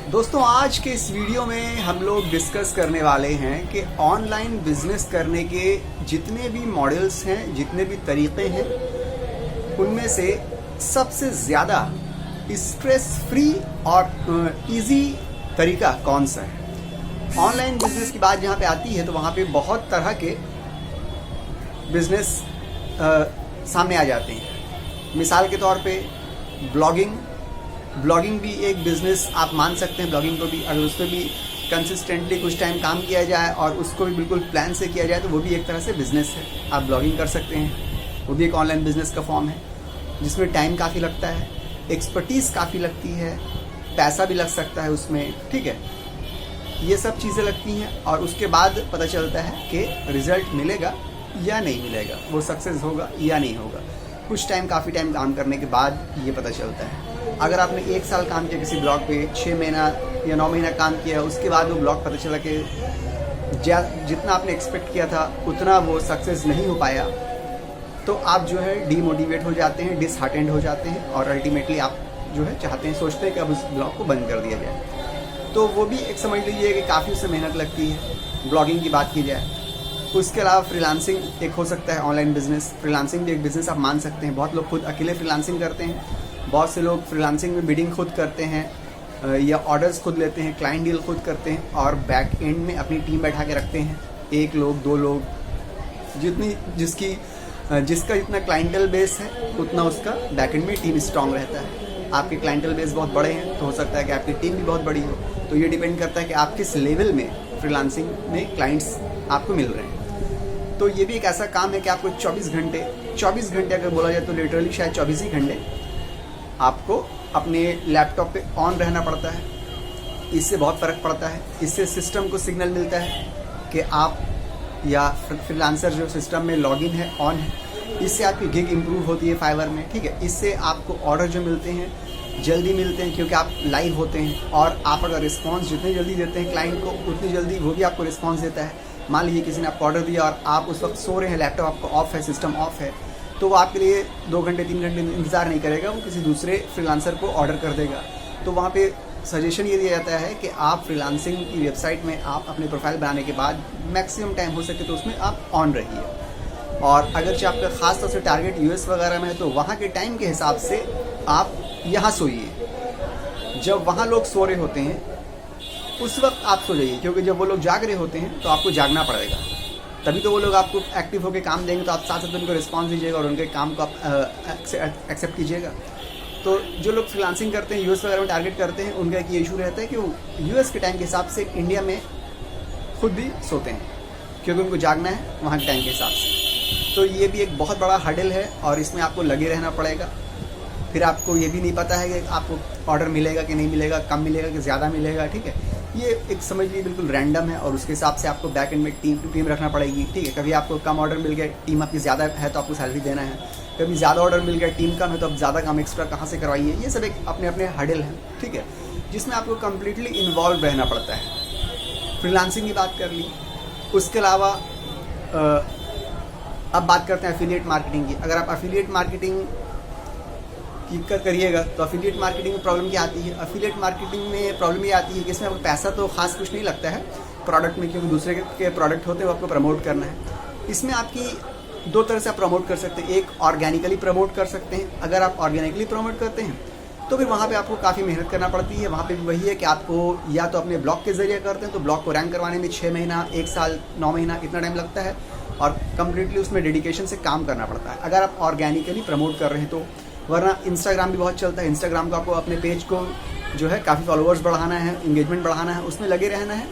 दोस्तों, आज के इस वीडियो में हम लोग डिस्कस करने वाले हैं कि ऑनलाइन बिजनेस करने के जितने भी मॉडल्स हैं, जितने भी तरीके हैं, उनमें से सबसे ज़्यादा स्ट्रेस फ्री और इजी तरीका कौन सा है। ऑनलाइन बिजनेस की बात जहाँ पे आती है तो वहाँ पे बहुत तरह के बिजनेस सामने आ जाते हैं। मिसाल के तौर पे ब्लॉगिंग भी एक बिज़नेस आप मान सकते हैं। ब्लॉगिंग को भी अगर उस पर भी कंसिस्टेंटली कुछ टाइम काम किया जाए और उसको भी बिल्कुल प्लान से किया जाए तो वो भी एक तरह से बिज़नेस है। आप ब्लॉगिंग कर सकते हैं, वो भी एक ऑनलाइन बिज़नेस का फॉर्म है जिसमें टाइम काफ़ी लगता है, एक्सपर्टीज़ काफ़ी लगती है, पैसा भी लग सकता है उसमें, ठीक है। ये सब चीज़ें लगती हैं और उसके बाद पता चलता है कि रिज़ल्ट मिलेगा या नहीं मिलेगा, वो सक्सेस होगा या नहीं होगा। कुछ टाइम, काफ़ी टाइम काम करने के बाद ये पता चलता है। अगर आपने 1 साल काम किया किसी ब्लॉग पे, 6 महीना या 9 महीना काम किया, उसके बाद वो ब्लॉग पता चला कि जितना आपने एक्सपेक्ट किया था उतना वो सक्सेस नहीं हो पाया, तो आप जो है डीमोटिवेट हो जाते हैं, डिसहार्टेंड हो जाते हैं और अल्टीमेटली आप जो है चाहते हैं, सोचते हैं कि अब उस ब्लॉग को बंद कर दिया जाए। तो वो भी एक समझ लीजिए कि काफ़ी उससे मेहनत लगती है। ब्लॉगिंग की बात की जाए, उसके अलावा फ्रीलांसिंग एक हो सकता है ऑनलाइन बिजनेस। फ्रीलांसिंग भी एक बिज़नेस आप मान सकते हैं। बहुत लोग खुद अकेले फ्रीलांसिंग करते हैं, बहुत से लोग फ्रीलांसिंग में बिडिंग खुद करते हैं या ऑर्डर्स खुद लेते हैं, क्लाइंट डील खुद करते हैं और बैक एंड में अपनी टीम बैठा के रखते हैं। 1 लोग 2 लोग, जिसका जितना क्लाइंटल बेस है उतना उसका बैक एंड में टीम स्ट्रांग रहता है। आपके क्लाइंटल बेस बहुत बड़े हैं तो हो सकता है कि आपकी टीम भी बहुत बड़ी हो। तो ये डिपेंड करता है कि आप किस लेवल में फ्रीलांसिंग में क्लाइंट्स आपको मिल रहे हैं। तो ये भी एक ऐसा काम है कि आपको 24 घंटे अगर बोला जाए तो लिटरली शायद 24 ही घंटे आपको अपने लैपटॉप पे ऑन रहना पड़ता है। इससे बहुत फ़र्क पड़ता है। इससे सिस्टम को सिग्नल मिलता है कि आप या फ्रीलांसर जो सिस्टम में लॉगिन है, ऑन है। इससे आपकी गिग इम्प्रूव होती है फाइवर में, ठीक है। इससे आपको ऑर्डर जो मिलते हैं जल्दी मिलते हैं क्योंकि आप लाइव होते हैं और आप अगर रिस्पॉन्स जितनी जल्दी देते हैं क्लाइंट को, उतनी जल्दी वो भी आपको रिस्पॉन्स देता है। मान लीजिए किसी ने आपको ऑर्डर दिया और आप उस वक्त सो रहे हैं, लैपटॉप आपका ऑफ है, सिस्टम ऑफ है, तो वो आपके लिए 2 घंटे 3 घंटे इंतज़ार नहीं करेगा, वो किसी दूसरे फ्रीलांसर को ऑर्डर कर देगा। तो वहाँ पे सजेशन ये दिया जाता है कि आप फ्रीलांसिंग की वेबसाइट में आप अपने प्रोफाइल बनाने के बाद मैक्सिमम टाइम हो सके तो उसमें आप ऑन रहिए। और अगर आपका ख़ास तौर से टारगेट यूएस वगैरह में है तो वहाँ के टाइम के हिसाब से आप यहाँ सोइए। जब वहाँ लोग सो रहे होते हैं उस वक्त आप सो जाइए, क्योंकि जब वो लोग जाग रहे होते हैं तो आपको जागना पड़ेगा, तभी तो वो लोग आपको एक्टिव होकर काम देंगे। तो आप साथ साथ उनको रिस्पॉन्स दीजिएगा और उनके काम को आप एक्सेप्ट कीजिएगा। तो जो लोग फ्रीलांसिंग करते हैं, यूएस वगैरह में टारगेट करते हैं, उनका एक ये इशू रहता है कि वो यूएस के टाइम के हिसाब से इंडिया में खुद भी सोते हैं, क्योंकि उनको जागना है वहाँ के टाइम के हिसाब से। तो ये भी एक बहुत बड़ा हर्डल है और इसमें आपको लगे रहना पड़ेगा। फिर आपको ये भी नहीं पता है कि आपको ऑर्डर मिलेगा कि नहीं मिलेगा, कम मिलेगा कि ज़्यादा मिलेगा, ठीक है। ये एक समझ लीजिए बिल्कुल रैंडम है और उसके हिसाब से आपको बैक एंड में टीम रखना पड़ेगी, ठीक है। कभी आपको कम ऑर्डर मिल गया, टीम आपकी ज़्यादा है तो आपको सैलरी देना है। कभी ज़्यादा ऑर्डर मिल गया, टीम कम है तो आप ज़्यादा काम एक्स्ट्रा कहाँ से करवाइए। ये सब एक अपने अपने हर्डल हैं, ठीक है, जिसमें आपको कम्प्लीटली इन्वॉल्व रहना पड़ता है। फ्रीलांसिंग की बात कर ली। उसके अलावा अब बात करते हैं एफिलिएट मार्केटिंग की। अगर आप एफिलिएट मार्केटिंग करिएगा तो एफिलिएट मार्केटिंग में प्रॉब्लम क्या आती है? एफिलिएट मार्केटिंग में प्रॉब्लम ये आती है कि इसमें आपको पैसा तो खास कुछ नहीं लगता है प्रोडक्ट में, क्योंकि दूसरे के प्रोडक्ट होते हैं वो आपको प्रमोट करना है। इसमें आपकी 2 तरह से आप प्रमोट कर सकते हैं। एक ऑर्गेनिकली प्रमोट कर सकते हैं। अगर आप ऑर्गेनिकली प्रमोट करते हैं तो फिर वहाँ पे आपको काफ़ी मेहनत करना पड़ती है। वहाँ पे भी वही है कि आपको या तो अपने ब्लॉग के ज़रिए करते हैं तो ब्लॉग को रैंक करवाने में 6 महीना, 1 साल, 9 महीना इतना टाइम लगता है और कम्प्लीटली उसमें डेडिकेशन से काम करना पड़ता है अगर आप ऑर्गेनिकली प्रमोट कर रहे हैं तो। वरना इंस्टाग्राम भी बहुत चलता है। इंस्टाग्राम को आपको अपने पेज को जो है काफ़ी फॉलोअर्स बढ़ाना है, इंगेजमेंट बढ़ाना है, उसमें लगे रहना है,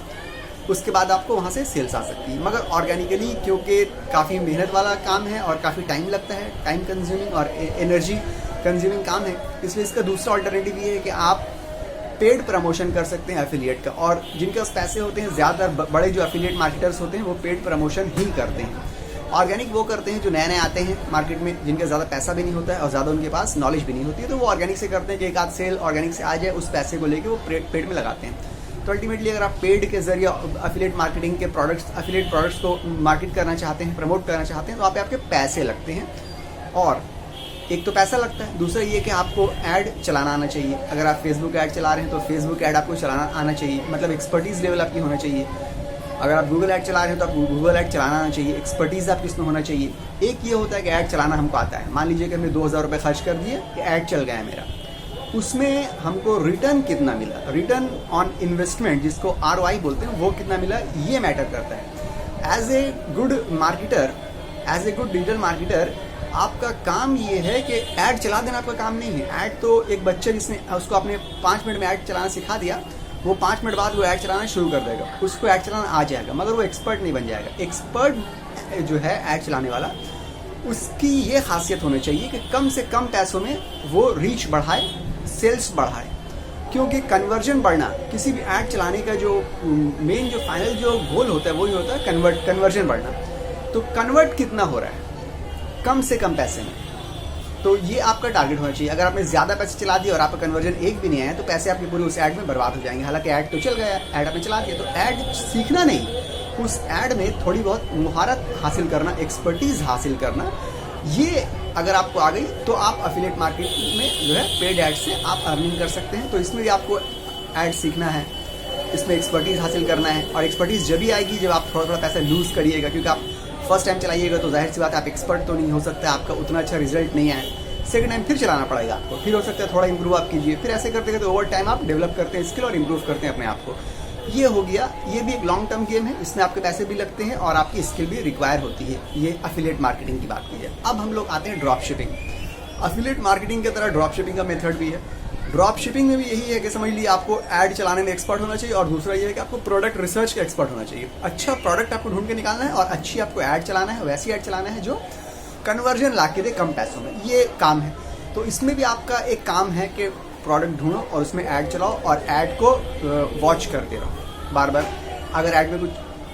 उसके बाद आपको वहाँ से सेल्स आ सकती है। मगर ऑर्गेनिकली क्योंकि काफ़ी मेहनत वाला काम है और काफ़ी टाइम लगता है, टाइम कंज्यूमिंग और एनर्जी कंज्यूमिंग काम है, इसलिए इसका दूसरा अल्टरनेटिव ये है कि आप पेड प्रमोशन कर सकते हैं एफिलिएट का। और जिनके पास पैसे होते हैं, ज़्यादातर बड़े जो एफिलिएट मार्केटर्स होते हैं वो पेड प्रमोशन ही करते हैं। ऑर्गेनिक वो करते हैं जो नए नए आते हैं मार्केट में, जिनका ज़्यादा पैसा भी नहीं होता है और ज़्यादा उनके पास नॉलेज भी नहीं होती है, तो वो ऑर्गेनिक से करते हैं कि एक आध सेल ऑर्गेनिक से आ जाए, उस पैसे को लेके वो पेड में लगाते हैं। तो अल्टीमेटली अगर आप पेड के जरिए एफिलिएट मार्केटिंग के एफिलिएट प्रोडक्ट्स को मार्केट करना चाहते हैं, प्रमोट करना चाहते हैं, तो आप आपके पैसे लगते हैं। और एक तो पैसा लगता है, दूसरा ये कि आपको ऐड चलाना आना चाहिए। अगर आप फेसबुक ऐड चला रहे हैं तो फेसबुक ऐड आपको चलाना आना चाहिए, मतलब एक्सपर्टीज़ लेवल आपकी होना चाहिए। अगर आप गूगल ऐड चला रहे हैं तो आपको गूगल ऐड चलाना आना चाहिए, एक्सपर्टीज़ आपकी इसमें होना चाहिए। एक ये होता है कि ऐड चलाना हमको आता है, मान लीजिए कि हमने 2000 रुपये खर्च कर दिए कि ऐड चल गया है मेरा, उसमें हमको रिटर्न कितना मिला, रिटर्न ऑन इन्वेस्टमेंट जिसको ROI बोलते हैं, वो कितना मिला, ये मैटर करता है। As a good marketer, as a good digital marketer, आपका काम ये है कि ऐड चला देना आपका काम नहीं है। ऐड तो एक बच्चे जिसने उसको आपने 5 मिनट में ऐड चलाना सिखा दिया, वो 5 मिनट बाद वो ऐड चलाना शुरू कर देगा, उसको ऐड चलाना आ जाएगा, मगर वो एक्सपर्ट नहीं बन जाएगा। एक्सपर्ट जो है ऐड चलाने वाला, उसकी ये खासियत होनी चाहिए कि कम से कम पैसों में वो रीच बढ़ाए, सेल्स बढ़ाए। क्योंकि कन्वर्जन बढ़ना, किसी भी ऐड चलाने का जो मेन जो फाइनल जो गोल होता है वही होता है कन्वर्जन बढ़ना। तो कन्वर्ट कितना हो रहा है कम से कम पैसे में, तो ये आपका टारगेट होना चाहिए। अगर आपने ज़्यादा पैसे चला दिए और आपका कन्वर्जन एक भी नहीं आया तो पैसे आपके पूरे उस ऐड में बर्बाद हो जाएंगे। हालांकि ऐड तो चल गया, ऐड आपने चला दिया, तो ऐड सीखना नहीं, उस ऐड में थोड़ी बहुत मुहारत हासिल करना, एक्सपर्टीज़ हासिल करना, ये अगर आपको आ गई तो आप एफिलिएट मार्केट में जो है पेड ऐड से आप अर्निंग कर सकते हैं। तो इसमें भी आपको ऐड सीखना है, इसमें एक्सपर्टीज़ हासिल करना है। और एक्सपर्टीज़ जब भी आएगी जब आप थोड़ा थोड़ा पैसा लूज़ करिएगा, क्योंकि आप फर्स्ट टाइम चलाइएगा तो जाहिर सी बात है आप एक्सपर्ट तो नहीं हो सकता, आपका उतना अच्छा रिजल्ट नहीं आए। सेकंड टाइम फिर चलाना पड़ेगा आपको, फिर हो सकता है थोड़ा इंप्रूव आप कीजिए, फिर ऐसे करते करते ओवर टाइम आप डेवलप करते हैं स्किल और इंप्रूव करते हैं अपने आप को। ये हो गया, ये भी एक लॉन्ग टर्म गेम है, इसमें आपके पैसे भी लगते हैं और आपकी स्किल भी रिक्वायर होती है। ये एफिलिएट मार्केटिंग की बात की जाए। अब हम लोग आते हैं ड्रॉप शिपिंग। एफिलिएट मार्केटिंग की तरह ड्रॉप शिपिंग का मेथड भी है। ड्रॉप शिपिंग में भी यही है कि समझ लीजिए आपको ऐड चलाने में एक्सपर्ट होना चाहिए, और दूसरा ये है कि आपको प्रोडक्ट रिसर्च का एक्सपर्ट होना चाहिए। अच्छा प्रोडक्ट आपको ढूंढ के निकालना है और अच्छी आपको ऐड चलाना है, वैसी ऐड चलाना है जो कन्वर्जन ला के दे कम पैसों में, ये काम है। तो इसमें भी आपका एक काम है कि प्रोडक्ट ढूंढो और उसमें ऐड चलाओ और ऐड को वॉच करते रहो बार बार। अगर ऐड में कुछ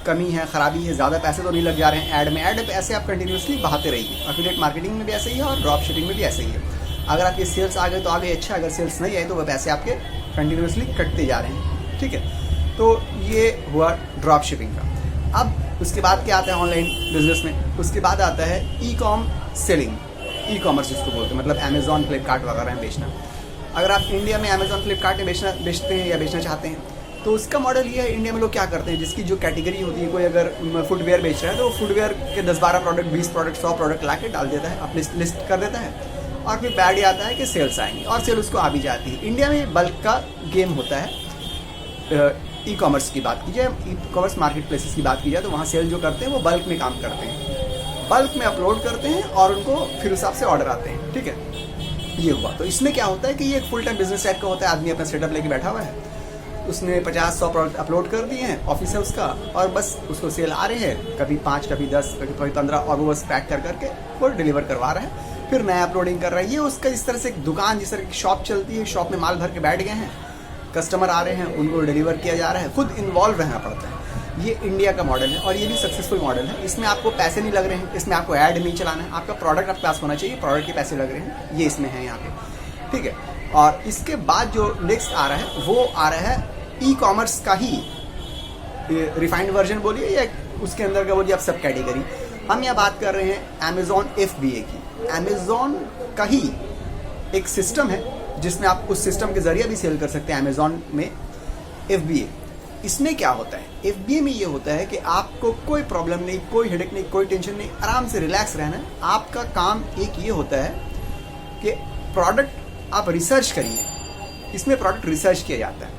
कमी है, खराबी है, ज़्यादा पैसे तो नहीं लग जा रहे हैं ऐड में, ऐड पैसे आप कंटिन्यूसली बहाते रहिए। एफिलिएट मार्केटिंग में भी ऐसे ही है और ड्रॉप शिपिंग में भी ऐसे ही है। अगर आपके सेल्स आ गए तो आ गए, अच्छा, अगर सेल्स नहीं आए तो वह पैसे आपके कंटिन्यूसली कटते जा रहे हैं, ठीक है। तो ये हुआ ड्रॉप शिपिंग का। अब उसके बाद क्या आता है ऑनलाइन बिजनेस में, उसके बाद आता है e com selling, e commerce जिसको बोलते हैं, मतलब अमेजॉन, फ्लिपकार्ट वगैरह में बेचना। अगर आप इंडिया में अमेजॉन, फ्लिपकार्ट में बेचते हैं या बेचना चाहते हैं तो उसका मॉडल ये है, इंडिया में लोग क्या करते हैं, जिसकी जो कैटेगरी होती है, कोई अगर फुटवेयर बेच रहा है तो फुटवेयर के 10-12 प्रोडक्ट, 20 प्रोडक्ट, 100 प्रोडक्ट ला के डाल देता है, आप लिस्ट कर देता है, और फिर बैड ये आता है कि सेल्स आएंगी और सेल उसको आ भी जाती है। इंडिया में बल्क का गेम होता है। ई कॉमर्स की बात की जाए, ई कॉमर्स मार्केट प्लेसेस की बात की जाए तो वहाँ सेल जो करते हैं वो बल्क में काम करते हैं, बल्क में अपलोड करते हैं और उनको फिर हिसाब से ऑर्डर आते हैं, ठीक है। ये हुआ। तो इसमें क्या होता है कि ये एक फुल टाइम बिजनेस टाइप का होता है, आदमी अपना सेटअप लेके बैठा हुआ है, उसने 50-100 प्रोडक्ट अपलोड कर दिए हैं, ऑफिस है उसका, और बस उसको सेल आ रहे हैं, कभी 5, कभी 10, कभी 15, और वो बस पैक कर करके वो डिलीवर करवा रहा है, फिर नया अपलोडिंग कर रहा है। ये उसका इस तरह से एक दुकान, जिस तरह की शॉप चलती है, शॉप में माल भर के बैठ गए हैं, कस्टमर आ रहे हैं, उनको डिलीवर किया जा रहा है, खुद इन्वॉल्व रहना पड़ता है। ये इंडिया का मॉडल है और ये भी सक्सेसफुल मॉडल है। इसमें आपको पैसे नहीं लग रहे हैं, इसमें आपको ऐड नहीं चलाना है, आपका प्रोडक्ट आपके पास होना चाहिए, प्रोडक्ट के पैसे लग रहे हैं, ये इसमें है यहाँ पे, ठीक है। और इसके बाद जो नेक्स्ट आ रहा है वो आ रहा है ई कॉमर्स का ही रिफाइंड वर्जन बोलिए या उसके अंदर का बोलिए आप सब कैटेगरी। हम यहाँ बात कर रहे हैं अमेजॉन FBA की। अमेजॉन का ही एक सिस्टम है जिसमें आप उस सिस्टम के जरिए भी सेल कर सकते हैं अमेजॉन में FBA। इसमें क्या होता है, FBA में ये होता है कि आपको कोई प्रॉब्लम नहीं, कोई हेडेक नहीं, कोई टेंशन नहीं, आराम से रिलैक्स रहना है। आपका काम एक ये होता है कि प्रोडक्ट आप रिसर्च करिए, इसमें प्रोडक्ट रिसर्च किया जाता है।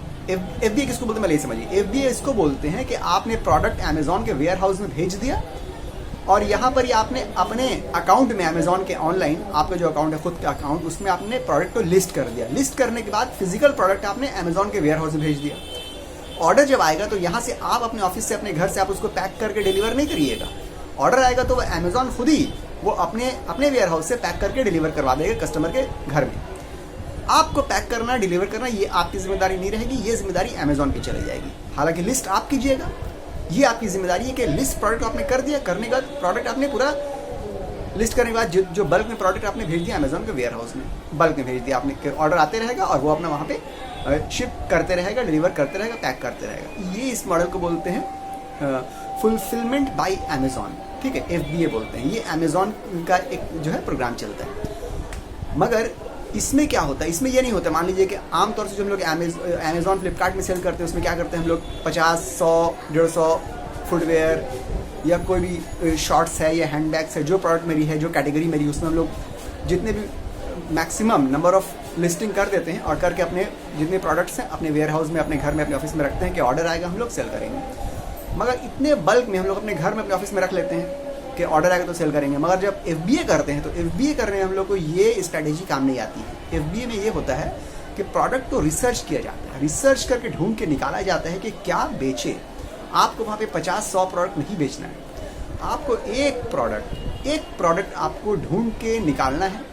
FBA किसको बोलते हैं मैं समझिए, FBA इसको बोलते हैं कि आपने प्रोडक्ट अमेजॉन के वेयर हाउस में भेज दिया और यहाँ पर ही आपने अपने अकाउंट में, अमेजॉन के ऑनलाइन आपका जो अकाउंट है खुद का अकाउंट, उसमें आपने प्रोडक्ट को लिस्ट कर दिया। लिस्ट करने के बाद फिजिकल प्रोडक्ट आपने अमेजॉन के वेयर हाउस में भेज दिया। ऑर्डर जब आएगा तो यहाँ से आप अपने ऑफिस से, अपने घर से आप उसको पैक करके डिलीवर नहीं करिएगा। ऑर्डर आएगा तो वह अमेजॉन खुद ही वो अपने वेयर हाउस से पैक करके डिलीवर करवा देगा कस्टमर के घर में। आपको पैक करना, डिलीवर करना, ये आपकी जिम्मेदारी नहीं रहेगी, ये जिम्मेदारी अमेजॉन की चली जाएगी। हालांकि लिस्ट आप कीजिएगा, ये आपकी जिम्मेदारी है कि लिस्ट प्रोडक्ट आपने कर दिया, करने के बाद प्रोडक्ट आपने पूरा लिस्ट करने के बाद जो बल्क में प्रोडक्ट आपने भेज दिया अमेजॉन के वेयर हाउस में, बल्क में भेज दिया आपने, ऑर्डर आते रहेगा और वो अपना वहाँ पे शिप करते रहेगा, डिलीवर करते रहेगा, पैक करते रहेगा। ये इस मॉडल को बोलते हैं फुलफिलमेंट बाय अमेजॉन, ठीक है, FBA बोलते हैं। ये अमेजॉन का एक जो है प्रोग्राम चलता है। मगर इसमें क्या होता है, इसमें ये नहीं होता। मान लीजिए कि आमतौर से जो हम लोग अमेज़ॉन फ्लिपकार्ट में सेल करते हैं उसमें क्या करते हैं हम लोग 50, 100, 150 फुटवेयर या कोई भी शॉर्ट्स है या हैंडबैग्स है, जो प्रोडक्ट मेरी है, जो कैटेगरी मेरी, उसमें हम लोग जितने भी मैक्सिमम नंबर ऑफ लिस्टिंग कर देते हैं और करके अपने जितने प्रोडक्ट्स हैं अपने वेयर हाउस में, अपने घर में, अपने ऑफिस में रखते हैं कि ऑर्डर आएगा हम लोग सेल करेंगे। मगर इतने बल्क में हम लोग अपने घर में, अपने ऑफिस में रख लेते हैं कि ऑर्डर आएगा तो सेल करेंगे। मगर जब FBA करते हैं तो FBA करने में हम लोग को ये स्ट्रैटेजी काम नहीं आती है। FBA में ये होता है कि प्रोडक्ट को रिसर्च किया जाता है, रिसर्च करके ढूंढ के निकाला जाता है कि क्या बेचे। आपको वहाँ पे 50-100 प्रोडक्ट नहीं बेचना है, आपको एक प्रोडक्ट आपको ढूंढ के निकालना है।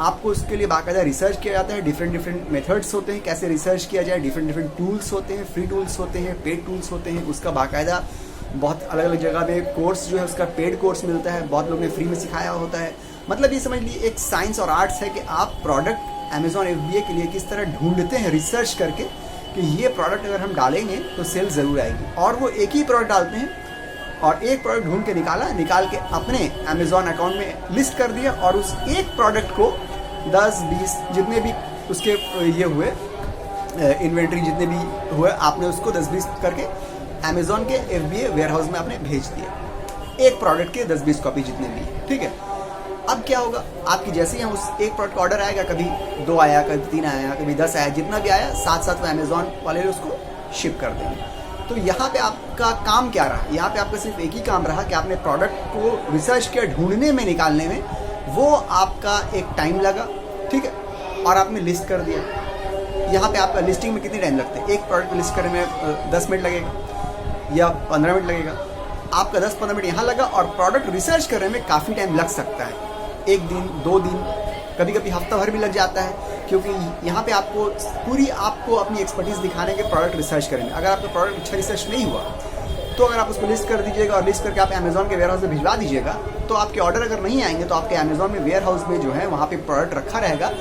आपको उसके लिए बाकायदा रिसर्च किया जाता है, डिफरेंट मेथड्स होते हैं कैसे रिसर्च किया जाए, डिफरेंट टूल्स होते हैं, फ्री टूल्स होते हैं, पेड टूल्स होते हैं। उसका बाकायदा बहुत अलग अलग जगह में कोर्स जो है उसका पेड कोर्स मिलता है, बहुत लोग ने फ्री में सिखाया होता है। मतलब ये समझ लीजिए एक साइंस और आर्ट्स है कि आप प्रोडक्ट अमेज़ॉन FBA के लिए किस तरह ढूंढते हैं रिसर्च करके कि ये प्रोडक्ट अगर हम डालेंगे तो सेल ज़रूर आएगी। और वो एक ही प्रोडक्ट डालते हैं और एक प्रोडक्ट ढूंढ के निकाल के अपने अमेज़ॉन अकाउंट में लिस्ट कर दिया और उस एक प्रोडक्ट को 10-20 जितने भी उसके ये हुए इन्वेंट्री जितने भी हुए, आपने उसको 10-20 करके अमेज़ॉन के FBA वेयर हाउस में आपने भेज दिया, एक प्रोडक्ट के 10-20 कॉपी जितने भी, ठीक है। अब क्या होगा, आपकी जैसे ही हम उस एक प्रोडक्ट का ऑर्डर आएगा, कभी 2 आया, कभी 3 आया, कभी 10 आया, जितना भी आया साथ में अमेज़ॉन वाले उसको शिप कर देंगे। तो यहाँ पे आपका काम क्या रहा, यहाँ पे आपका सिर्फ एक ही काम रहा कि आपने प्रोडक्ट को रिसर्च किया, ढूंढने में, निकालने में, वो आपका एक टाइम लगा, ठीक है, और आपने लिस्ट कर दिया। यहाँ पे आपका लिस्टिंग में कितनी टाइम लगता है, एक प्रोडक्ट लिस्ट करने में 10 मिनट लगेगा या 15 मिनट लगेगा। आपका 10-15 मिनट यहाँ लगा और प्रोडक्ट रिसर्च करने में काफ़ी टाइम लग सकता है, 1 दिन 2 दिन, कभी कभी हफ्ता भर भी लग जाता है, क्योंकि यहाँ पे आपको अपनी एक्सपर्टीज दिखाने के प्रोडक्ट रिसर्च करेंगे। अगर आपका प्रोडक्ट अच्छा रिसर्च नहीं हुआ तो अगर आप उसको लिस्ट कर दीजिएगा और लिस्ट करके आप अमेज़ॉन के वेयर हाउस में भिजवा दीजिएगा, तो आपके ऑर्डर अगर नहीं आएंगे तो आपके अमेज़ॉन में वेयर हाउस में जो है वहाँ पे प्रोडक्ट रखा रहेगा।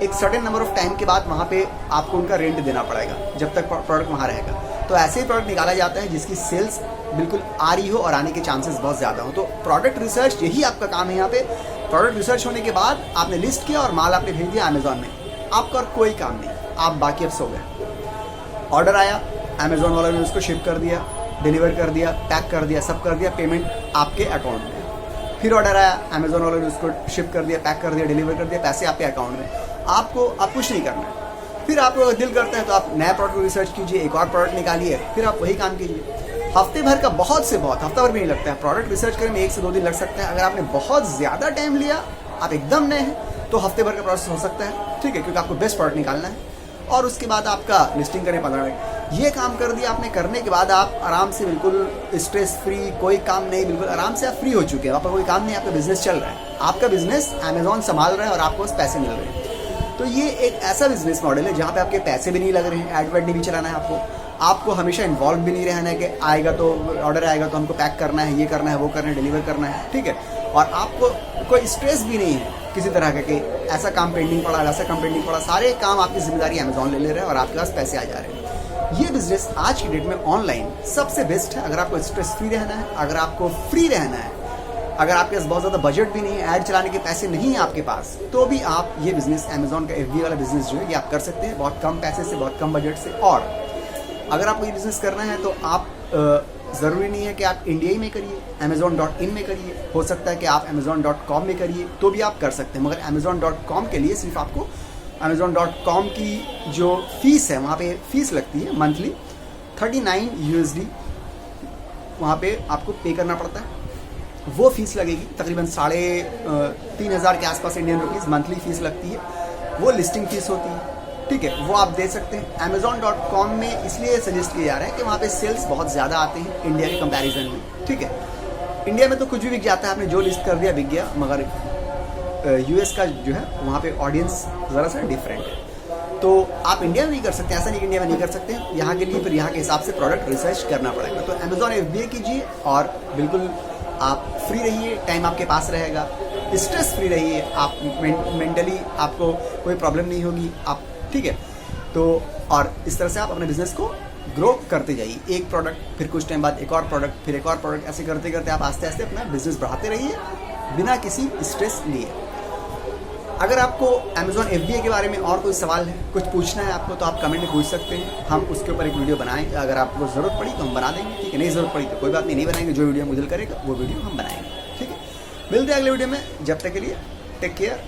एक सर्टेन नंबर ऑफ टाइम के बाद वहाँ पे आपको उनका रेंट देना पड़ेगा जब तक प्रोडक्ट वहाँ रहेगा। तो ऐसे ही प्रोडक्ट निकाला जाता है जिसकी सेल्स बिल्कुल आ रही हो और आने के चांसेस बहुत ज़्यादा हो। तो प्रोडक्ट रिसर्च यही आपका काम है। यहाँ पे प्रोडक्ट रिसर्च होने के बाद आपने लिस्ट किया और माल आपने भेज दिया अमेज़ॉन में, आपका और कोई काम नहीं, आप बाकी अब सो गए। ऑर्डर आया, अमेज़ॉन वाले ने उसको शिप कर दिया, डिलीवर कर दिया, पैक कर दिया, सब कर दिया, पेमेंट आपके अकाउंट में। फिर ऑर्डर आया, अमेज़ॉन वाले ने उसको शिप कर दिया, पैक कर दिया, डिलीवर कर दिया, पैसे आपके अकाउंट में। आपको अब कुछ नहीं करना है। फिर आपको अगर दिल करता है तो आप नया प्रोडक्ट रिसर्च कीजिए, एक और प्रोडक्ट निकालिए, फिर आप वही काम कीजिए। हफ्ते भर का हफ्ता भर भी नहीं लगता है प्रोडक्ट रिसर्च करने में, 1 से 2 दिन लग सकता है। अगर आपने बहुत ज़्यादा टाइम लिया, आप एकदम नए हैं, तो हफ्ते भर का प्रोसेस हो सकता है, ठीक है, क्योंकि आपको बेस्ट प्रोडक्ट निकालना है। और उसके बाद आपका लिस्टिंग करें 15 मिनट, ये काम कर दिया आपने। करने के बाद आप आराम से बिल्कुल स्ट्रेस फ्री, कोई काम नहीं, बिल्कुल आराम से आप फ्री हो चुके हैं। आपका कोई काम नहीं, आपका बिजनेस चल रहा है, आपका बिजनेस अमेज़ॉन संभाल रहा है और आपको बस पैसे मिल रहे हैं। तो ये एक ऐसा बिजनेस मॉडल है जहाँ पे आपके पैसे भी नहीं लग रहे हैं, एड नहीं भी चलाना है आपको हमेशा इन्वॉल्व भी नहीं रहना है कि आएगा तो ऑर्डर आएगा तो हमको पैक करना है, ये करना है, वो करना है, डिलीवर करना है, ठीक है। और आपको कोई स्ट्रेस भी नहीं है किसी तरह का कि ऐसा काम पेंडिंग पड़ा, वैसा काम पेंडिंग पड़ा। सारे काम आपकी जिम्मेदारी अमेज़ॉन ले रहा है और आपके पास पैसे आ जा रहे हैं। ये बिजनेस आज की डेट में ऑनलाइन सबसे बेस्ट है। अगर आपको स्ट्रेस फ्री रहना है, अगर आपको फ्री रहना है, अगर आपके पास बहुत ज़्यादा बजट भी नहीं है, ऐड चलाने के पैसे नहीं है आपके पास, तो भी आप ये बिज़नेस अमेज़ॉन का FBA वाला बिज़नेस जो है ये आप कर सकते हैं, बहुत कम पैसे से, बहुत कम बजट से। और अगर आपको ये बिज़नेस करना है तो आप ज़रूरी नहीं है कि आप इंडिया ही में करिए, Amazon.in में करिए, हो सकता है कि आप Amazon.com में करिए, तो भी आप कर सकते हैं। मगर Amazon.com के लिए सिर्फ आपको Amazon.com की जो फीस है, वहाँ पे फीस लगती है मंथली $39 USD, वहाँ पे आपको पे करना पड़ता है। वो फीस लगेगी तकरीबन 3,500 के आसपास इंडियन रुपीज़ मंथली फीस लगती है। वो लिस्टिंग फीस होती है, ठीक है, वो आप दे सकते हैं। Amazon.com में इसलिए सजेस्ट किया जा रहा है कि वहाँ पे सेल्स बहुत ज़्यादा आते हैं इंडिया के कंपैरिजन में, ठीक है। इंडिया में तो कुछ भी बिक जाता है, आपने जो लिस्ट कर दिया बिक गया, मगर US का जो है वहाँ पे ऑडियंस ज़रा सा डिफरेंट है। तो आप इंडिया में नहीं कर सकते, ऐसा नहीं कि इंडिया में नहीं कर सकते, यहाँ के लिए फिर यहाँ के हिसाब से प्रोडक्ट रिसर्च करना पड़ेगा। तो Amazon FBA कीजिए और बिल्कुल आप फ्री रहिए, टाइम आपके पास रहेगा, स्ट्रेस फ्री रहिए, आप मेंटली आपको कोई प्रॉब्लम नहीं होगी, आप, ठीक है। तो और इस तरह से आप अपने बिजनेस को ग्रो करते जाइए, एक प्रोडक्ट, फिर कुछ टाइम बाद एक और प्रोडक्ट, फिर एक और प्रोडक्ट, ऐसे करते करते आप आस्ते आस्ते अपना बिजनेस बढ़ाते रहिए बिना किसी स्ट्रेस लिए। अगर आपको Amazon FBA के बारे में और कोई सवाल है, कुछ पूछना है आपको, तो आप कमेंट में पूछ सकते हैं, हम उसके ऊपर एक वीडियो बनाएंगे। अगर आपको ज़रूरत पड़ी तो हम बना देंगे, ठीक है। नहीं ज़रूरत पड़ी तो कोई बात नहीं बनाएंगे, जो वीडियो मुझे करेगा वो वीडियो हम बनाएंगे, ठीक है। मिलते हैं अगले वीडियो में, जब तक के लिए टेक केयर।